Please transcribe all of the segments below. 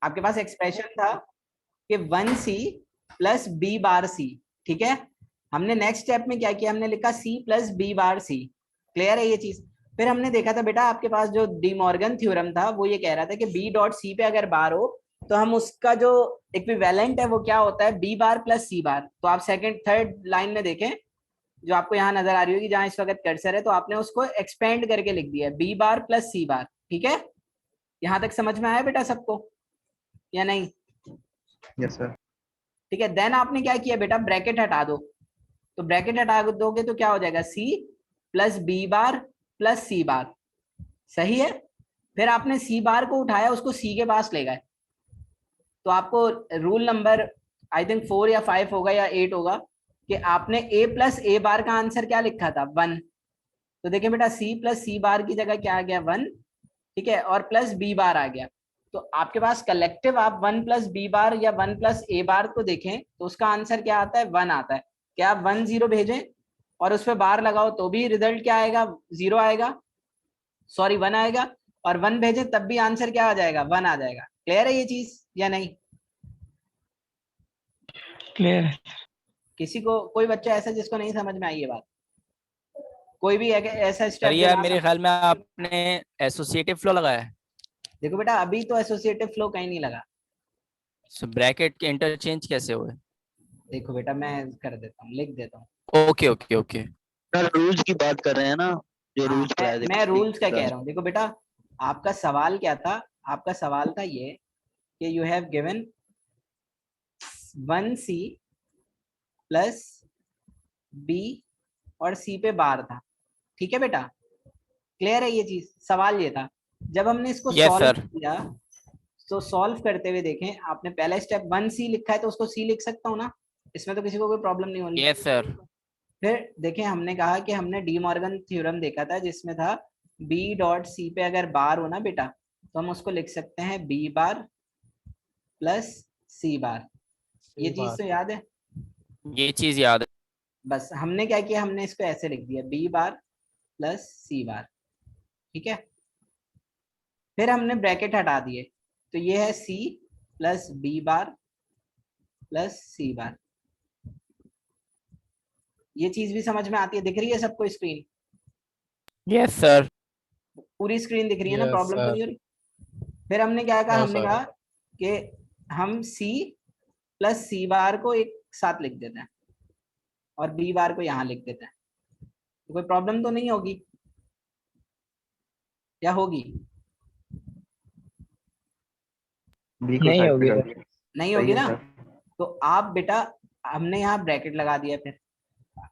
आपके पास एक्सप्रेशन था कि 1c प्लस बी बार सी, ठीक है। हमने नेक्स्ट स्टेप में क्या किया, हमने लिखा c प्लस बी बार सी। क्लियर है ये चीज। फिर हमने देखा था बेटा आपके पास जो डी मॉर्गन थ्योरम था वो ये कह रहा था कि बी डॉट सी पे अगर बार हो तो हम उसका जो इक्विवेलेंट है वो क्या होता है, बी बार प्लस सी बार। तो आप सेकंड थर्ड लाइन में देखें जो आपको यहाँ नजर आ रही होगी जहां इस वक्त कर्सर है, तो आपने उसको एक्सपेंड करके लिख दिया है बी बार प्लस सी बार, ठीक है। यहाँ तक समझ में आया बेटा सबको या नहीं? Yes sir. ठीक है। देन आपने क्या किया बेटा, ब्रैकेट हटा दो। तो ब्रैकेट हटा दोगे तो क्या हो जाएगा, C plus B bar plus C bar. सही है। फिर आपने सी बार को उठाया, उसको सी के पास ले गए। तो आपको रूल नंबर आई थिंक 4 या 5 होगा या 8 होगा कि आपने ए प्लस ए बार का आंसर क्या लिखा था, 1। तो देखिए बेटा सी प्लस सी बार की जगह क्या आ गया, 1, ठीक है, और प्लस बी बार आ गया। तो आपके पास कलेक्टिव आप 1 प्लस बी बार या 1 प्लस ए बार को देखें तो उसका आंसर क्या आता है, 1 आता है। क्या आप 1 0 भेजें और उस पर बार लगाओ तो भी रिजल्ट क्या आएगा, 0 आएगा, सॉरी 1 आएगा। और 1 भेजें तब भी आंसर क्या आ जाएगा, 1 आ जाएगा। क्लियर है ये चीज या नहीं? क्लियर है। किसी को, कोई बच्चा ऐसा जिसको नहीं समझ में आई ये बात, कोई भी ऐसा सर स्टेप जो ये ना मेरे ख्याल में आपने एसोसिएटिव फ्लो लगाया है। देखो बेटा अभी तो एसोसिएटिव फ्लो कहीं नहीं लगा। ब्रैकेट के इंटरचेंज कैसे हुए? देखो बेटा मैं कर देता हूँ, लिख देता हूँ। Okay okay okay. Sir rules की बात कर रहे हैं ना, जो हाँ, रूल्स पढ़ाए थे मैं पिछली रूल्स का कह क्लास रहा हूँ। देखो बेटा आपका सवाल क्या था, आपका सवाल था ये कि you have given 1c plus B और सी पे बार था, ठीक है बेटा। क्लियर है ये चीज, सवाल ये था। जब हमने इसको यस सॉल्व सर। किया तो सॉल्व करते हुए देखें, आपने पहला स्टेप 1c लिखा है तो उसको c लिख सकता हूँ ना, इसमें तो किसी को कोई प्रॉब्लम नहीं होनी। Yes sir. फिर देखें हमने कहा कि हमने डी मॉर्गन थ्योरम देखा था जिसमें था b डॉट सी पे अगर बार हो ना बेटा तो हम उसको लिख सकते हैं b बार प्लस सी बार। ये चीज तो याद है। ये चीज याद है। बस हमने क्या किया, हमने इसको ऐसे लिख दिया b बार प्लस सी बार, ठीक है। फिर हमने ब्रैकेट हटा दिए तो ये है c plus B bar plus C bar. ये चीज भी समझ में आती है, दिख रही है सबको स्क्रीन? Yes sir. पूरी स्क्रीन दिख रही है ना, Yes, प्रॉब्लम तो नहीं हो रही? फिर हमने क्या कहा, No, हमने sir. कहा कि हम c प्लस सी बार को एक साथ लिख देते हैं और बी बार को यहाँ लिख देते हैं। तो कोई प्रॉब्लम तो नहीं होगी या होगी? बी को नहीं साइड होगी पे कर सर। दिया। नहीं सही होगी है ना। सर। तो आप बेटा हमने यहाँ ब्रैकेट लगा दिया। फिर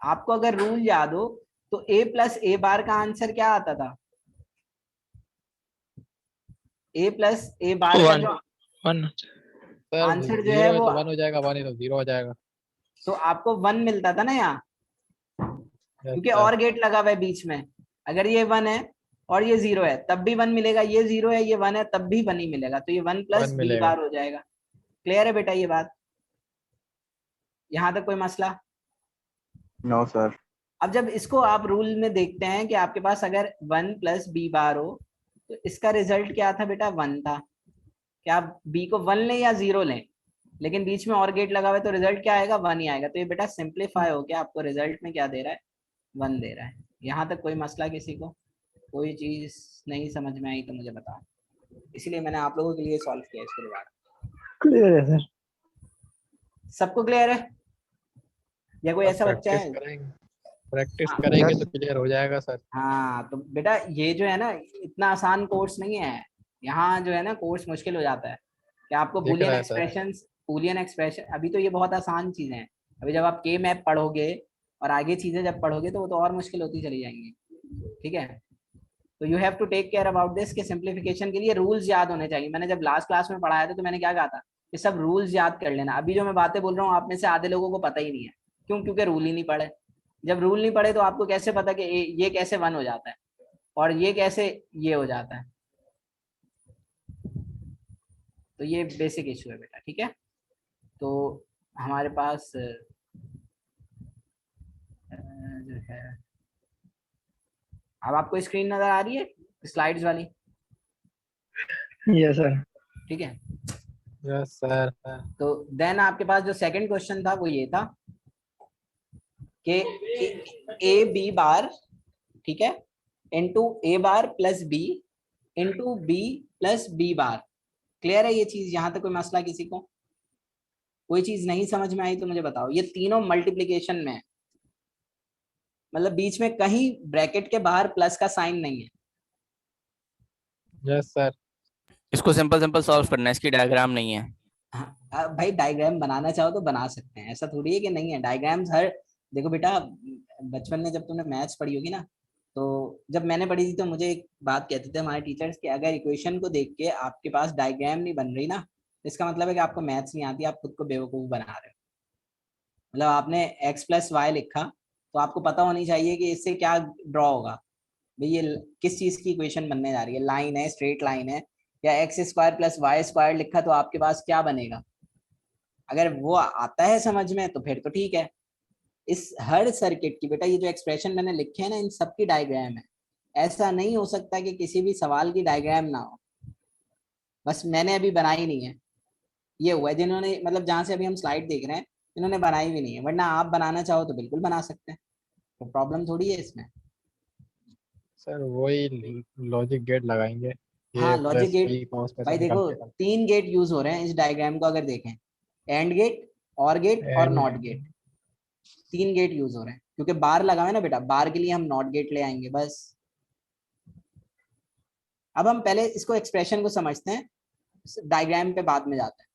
आपको अगर रूल याद हो तो a प्लस ए बार का आंसर क्या आता था, a प्लस ए बार का 1 जो 1 सर, आंसर जो है 0 है वो, तो 1 हो जाएगा, 1 है तो 0 हो जाएगा। तो आपको 1 मिलता था ना यहाँ, यस क्योंकि सर। और गेट लगा हुआ है बीच में। अगर ये 1 है और ये 0 है तब भी 1 मिलेगा, ये 0 है ये 1 है तब भी 1 ही मिलेगा। तो ये 1 प्लस 1 बी मिलेगा। बार हो जाएगा। क्लियर है बेटा ये बात? यहाँ तक कोई मसला? No sir. अब जब इसको आप रूल में देखते हैं कि आपके पास अगर 1 प्लस बी बार हो तो इसका रिजल्ट क्या था बेटा, 1 था। क्या आप बी को 1 लें या 0 लें, लेकिन बीच में और गेट लगा हुआ है तो रिजल्ट क्या आएगा, 1 ही आएगा। तो ये बेटा सिंप्लीफाई हो गया, आपको रिजल्ट में क्या दे रहा है, 1 दे रहा है। यहाँ तक कोई मसला किसी को? कोई चीज नहीं समझ में आई तो मुझे बताओ, इसलिए मैंने आप लोगों के लिए सॉल्व किया इसको दोबारा। क्लियर है सर। सबको क्लियर है या कोई ऐसा बच्चा प्रैक्टिस है? करेंगे, प्रैक्टिस हाँ करेंगे तो क्लियर हो जाएगा सर। हाँ, तो बेटा ये जो है ना इतना आसान कोर्स नहीं है। यहाँ जो है ना कोर्स मुश्किल हो जाता है कि आपको दिख बूलियन रहा है सर। एक्सप्रेशंस, बूलियन एक्सप्रेशन अभी तो ये बहुत आसान चीजें हैं। अभी जब आप के मैप पढ़ोगे और आगे चीजें जब पढ़ोगे तो वो तो और मुश्किल होती चली जाएंगी, ठीक है। तो you have to take care about this कि सिंप्लीफिकेशन के लिए रूल्स याद होने चाहिए। मैंने जब लास्ट क्लास में पढ़ाया था तो मैंने क्या कहा था कि सब रूल्स याद कर लेना। अभी जो मैं बातें बोल रहा हूँ आप में से आधे लोगों को पता ही नहीं है। क्यों? क्योंकि रूल ही नहीं पढ़े। जब रूल नहीं पढ़े तो आपको कैसे पता कि ये कैसे 1 हो जाता है और ये कैसे ये हो जाता है। तो ये बेसिक इशू है बेटा, ठीक है। तो हमारे पास जो है, अब आपको स्क्रीन नजर आ रही है स्लाइड्स वाली? Yes sir. ठीक है। Yes sir. तो देन आपके पास जो सेकंड क्वेश्चन था वो ये था कि ए बी बार, ठीक है, into A bar plus B into B plus B bar. Clear है ये चीज? यहां तक कोई मसला किसी को? कोई चीज नहीं समझ में आई तो मुझे बताओ। ये तीनों मल्टीप्लीकेशन में है, मतलब बीच में कहीं ब्रैकेट के बाहर प्लस का साइन नहीं है। Yes sir. इसको सिंपल सिंपल सॉल्व करना है, इसकी डायग्राम नहीं है। हाँ, भाई डायग्राम बनाना चाहो तो बना सकते हैं, ऐसा थोड़ी है कि नहीं है डायग्राम्स। हर देखो बेटा, बचपन में जब तुमने मैथ्स पढ़ी होगी ना, तो जब मैंने पढ़ी थी तो मुझे एक बात कहते थे हमारे टीचर्स कि अगर इक्वेशन को देख के आपके पास डायग्राम नहीं बन रही ना, इसका मतलब है कि आपको मैथ्स नहीं आती, आप खुद को बेवकूफ बना रहे हो। मतलब आपने x प्लस वाई लिखा तो आपको पता होनी चाहिए कि इससे क्या ड्रॉ होगा। भाई ये किस चीज की इक्वेशन बनने जा रही है, लाइन है, स्ट्रेट लाइन है, या X square plus Y square लिखा तो आपके पास क्या बनेगा? अगर वो आता है समझ में तो फिर तो ठीक है। इस हर सर्किट की बेटा ये जो एक्सप्रेशन मैंने लिखे हैं ना, इन सब की डायग्राम है। ऐसा नहीं हो सकता कि किसी भी सवाल की डायग्राम ना हो, बस मैंने अभी बनाई नहीं है। ये हुआ है जिन्होंने, मतलब जहां से अभी हम स्लाइड देख रहे हैं, इन्होंने बनाई भी नहीं है, वरना आप बनाना चाहो तो बिल्कुल बना सकते हैं, तो प्रॉब्लम थोड़ी है इसमें। सर वही लॉजिक गेट लगाएंगे, हाँ a logic plus gate, B कॉस में से भाई देखो निकाल के। 3 गेट यूज हो रहे हैं इस डायग्राम को अगर देखें, एंड गेट, और गेट और not and gate. 3 gate use हो रहे हैं क्योंकि बार लगा है ना बेटा, बार के लिए हम नॉट गेट ले आएंगे बस। अब हम पहले इसको एक्सप्रेशन को समझते हैं, डायग्राम पे बाद में जाते हैं।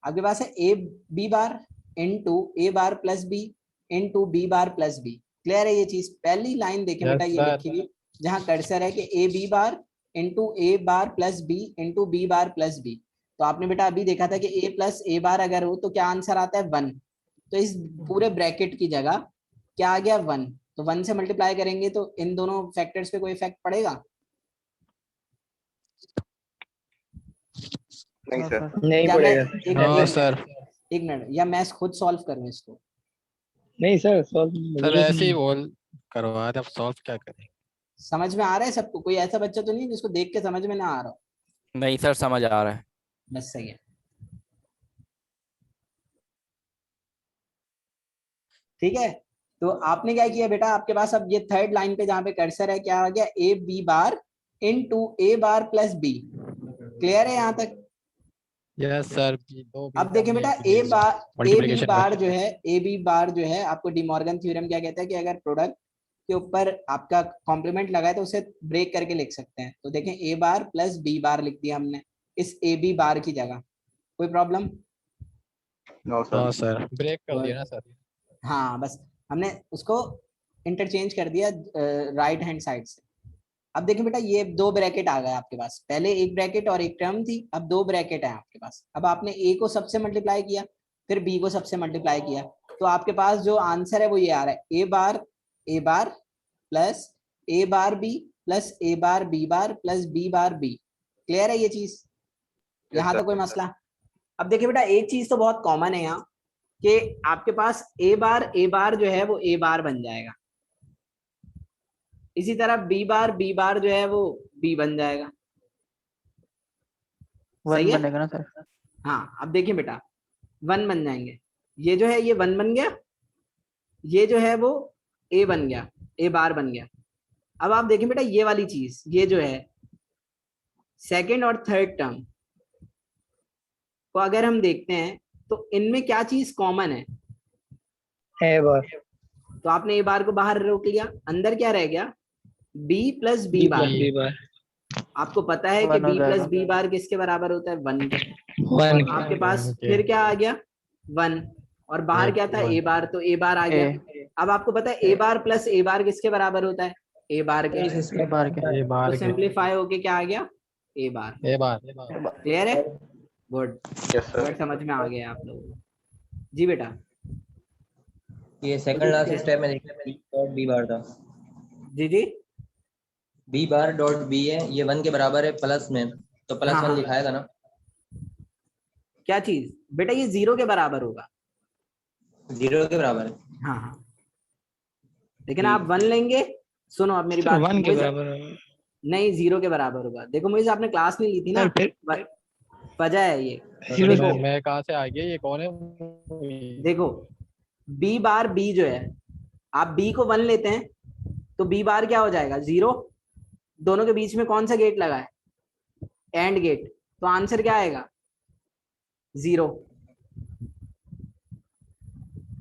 आपके पास है A B bar into A bar plus B into B bar plus B. Clear है ये चीज? पहली लाइन देखें बेटा, यस ये सर। लिखी हुई जहां कर्सर है कि A B bar into A bar plus B into B bar plus B. तो आपने बेटा अभी देखा था कि ए प्लस ए बार अगर हो तो क्या आंसर आता है 1। तो इस पूरे ब्रैकेट की जगह क्या आ गया 1, तो 1 से मल्टीप्लाई करेंगे तो इन दोनों फैक्टर्स पे कोई इफेक्ट पड़ेगा? नहीं सर। नहीं क्या मैं पड़ेगा। एक हाँ एक सर। एक मिनट, या मैं खुद सॉल्व करूं इसको? नहीं सर, सर ऐसे ही बोल करवा दे, अब सॉल्व क्या करें। समझ में आ रहा है सबको? कोई ऐसा बच्चा तो नहीं है जिसको देख के समझ में ना आ रहा हो? नहीं सर, समझ आ रहा है। बस सही है। ठीक है, तो आपने क्या किया बेटा, आपके पास अब ये थर्ड लाइन पे जहां पे कर्सर है क्या आ गया, A B bar into A bar plus B. Clear है यहाँ तक? Yes sir. दो बी अब से देखिए हमने बेटा, एक बी ए लिया, बार ए बी मल्टीप्लिकेशन बार जो में। है, ए बी बार जो है, आपको डिमॉर्गन थ्योरम क्या कहता है कि अगर प्रोडक्ट के ऊपर आपका कॉम्प्लीमेंट लगा है तो उसे ब्रेक करके लिख सकते हैं। तो देखें ए बार प्लस बी बार लिख दिया हमने इस ए बी बार की जगह। कोई प्रॉब्लम? नो हाँ सर। सर, ब्रेक कर दिया ना सर। हाँ बस हमने उसको इंटरचेंज कर दिया राइट हैंड साइड से। अब देखिए बेटा, ये 2 ब्रैकेट आ गए आपके पास, पहले एक ब्रैकेट और एक टर्म थी, अब 2 ब्रैकेट है आपके पास। अब आपने ए को सबसे मल्टीप्लाई किया, फिर बी को सबसे मल्टीप्लाई किया, तो आपके पास जो आंसर है वो ये आ रहा है, A bar plus A bar B plus A bar B bar plus B bar B. Clear है ये चीज? यस यहाँ तो सर। कोई मसला? अब देखिए बेटा, एक चीज तो बहुत कॉमन है यहाँ कि आपके पास ए बार जो है वो ए बार बन जाएगा, इसी तरह बी बार जो है वो बी बन जाएगा। सही 1 है? बनेगा ना सर? हाँ अब देखिए बेटा, 1 बन जाएंगे, ये जो है ये 1 बन गया, ये जो है वो ए बन गया, ए बार बन गया। अब आप देखें बेटा, ये वाली चीज, ये जो है सेकंड और थर्ड टर्म को अगर हम देखते हैं तो इनमें क्या चीज कॉमन है? ए बार। तो आपने ए बार को बाहर रोक लिया, अंदर क्या रह गया, B plus B bar. B bar. आपको पता है कि 1 हो बी प्लस जाएगा। बी बार किसके बराबर होता है, 1 के। वन। आपके पास फिर क्या आ गया, 1, और बाहर क्या था, ए बार, तो ए बार आ गया। अब आपको पता है ए बार प्लस ए बार किसके बराबर होता है, ए बार के। ए बार के। ए तो बार के। सिंप्लीफाई होके क्या आ गया, ए बार। ए बार। क्लियर है? Good, yes sir. वर्ड समझ में आ गया आप लोगों को? जी बेटा। ये सेकंड लास्ट स्टेप में देखिए, बी डॉट बी बार था। जी जी। बी बार डॉट बी है, ये 1 के बराबर है प्लस में, तो प्लस हाँ 1 हाँ, लिखाएगा ना। क्या चीज बेटा, ये 0 के बराबर होगा। 0 के बराबर है। हाँ हाँ, लेकिन आप 1 लेंगे, सुनो अब मेरी बात, वन के मोइज, बराबर। नहीं 0 के बराबर होगा। देखो मोइज, आपने क्लास नहीं ली थी ना, सर फिर वजह है ये। जीरो देखो मैं कहाँ से आ गया, ये कौन है? देखो बी बार बी जो है, आप बी को 1 लेते हैं तो बी बार क्या हो जाएगा 0। दोनों के बीच में कौन सा गेट लगा है, एंड गेट, तो आंसर क्या आएगा 0।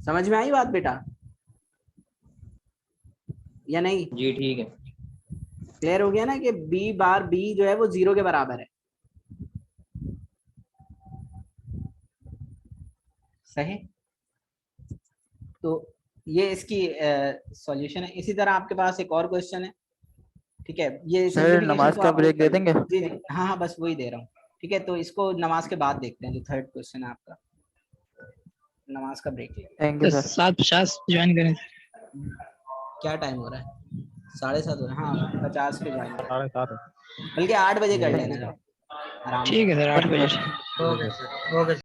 समझ में आई बात बेटा या नहीं? जी ठीक है। क्लियर हो गया ना कि बी बार बी जो है वो 0 के बराबर है। सही। तो ये इसकी सॉल्यूशन है। इसी तरह आपके पास एक और क्वेश्चन है, ठीक है, ये सर simplification नमाज तो का आपने ब्रेक दे कर लिया। देंगे? जी जी हाँ हाँ बस वही दे रहा हूँ। ठीक है, तो इसको नमाज के बाद देखते हैं, जो थर्ड क्वेश्चन है आपका, नमाज का ब्रेक ले। थैंक यू तो सर। 7:50 ज्वाइन करें। क्या टाइम हो रहा है? 7:30 हो रहा है। हाँ 50 पे ज्वाइन कर, 7:30 बल्कि 8 बजे कर Thank लेना you, जब आराम से। ठीक है सर 8 बजे। सर। Okay sir. ओके।